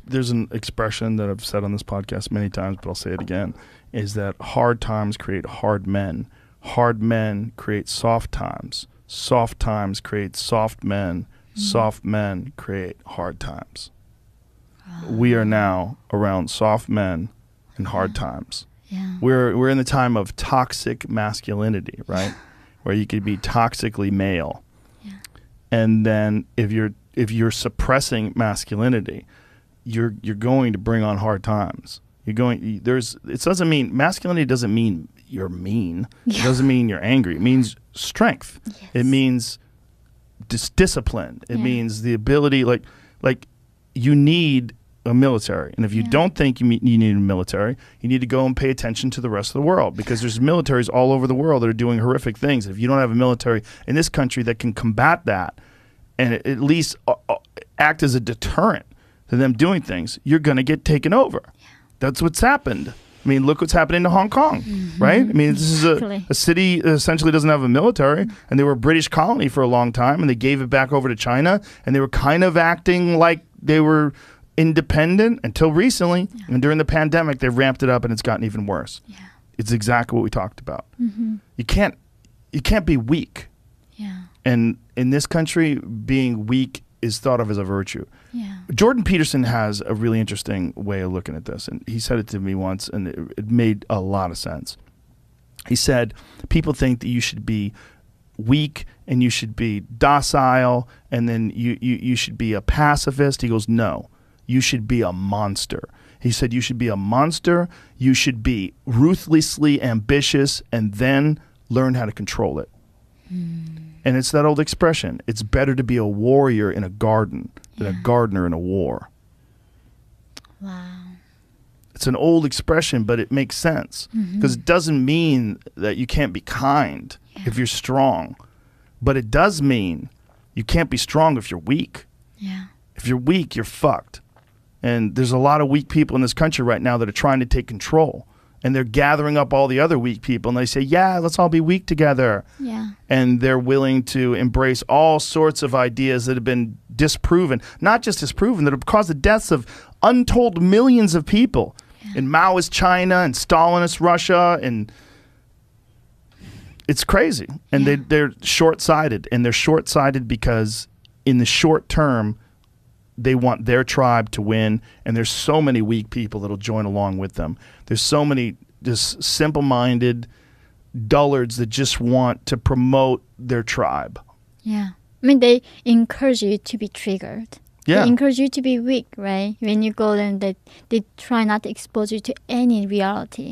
there's an expression that I've said on this podcast many times, but I'll say it again, is that hard times create hard men. Hard men create soft times. Soft times create soft men. Soft men create hard times. We are now around soft men and hard times. Yeah. We're in the time of toxic masculinity, right? Where you could be toxically male. Yeah. And then if you're suppressing masculinity, you're going to bring on hard times. It doesn't mean masculinity doesn't mean you're mean. Yeah. It doesn't mean you're angry. It means strength. Yes. It means discipline. It means the ability, like you need a military. And if you don't think you need a military, you need to go and pay attention to the rest of the world, because there's militaries all over the world that are doing horrific things. If you don't have a military in this country that can combat that and at least act as a deterrent to them doing things, you're going to get taken over. Yeah. That's what's happened. I mean, look what's happening to Hong Kong, right? I mean, this is a city that essentially doesn't have a military, and they were a British colony for a long time, and they gave it back over to China, and they were kind of acting like they were independent until recently. Yeah. And during the pandemic, they ramped it up, and it's gotten even worse. Yeah. It's exactly what we talked about. You can't be weak. Yeah. And in this country, being weak is thought of as a virtue. Yeah. Jordan Peterson has a really interesting way of looking at this, and he said it to me once, and it made a lot of sense. He said, people think that you should be weak and you should be docile, and then you should be a pacifist. He goes, no, you should be a monster. He said you should be a monster, you should be ruthlessly ambitious, and then learn how to control it. And it's that old expression, it's better to be a warrior in a garden than a gardener in a war. Wow. It's an old expression, but it makes sense, because it doesn't mean that you can't be kind if you're strong, but it does mean you can't be strong if you're weak. Yeah. If you're weak, you're fucked. And there's a lot of weak people in this country right now that are trying to take control. And they're gathering up all the other weak people, and they say, yeah, let's all be weak together. Yeah. And they're willing to embrace all sorts of ideas that have been disproven, not just disproven, that have caused the deaths of untold millions of people in Maoist China and Stalinist Russia. And it's crazy. And they're short-sighted. And they're short-sighted because in the short term, they want their tribe to win, and there's so many weak people that'll join along with them. There's so many just simple-minded dullards that just want to promote their tribe. Yeah. I mean, they encourage you to be triggered. Yeah. They encourage you to be weak, right? When you go there, they try not to expose you to any reality.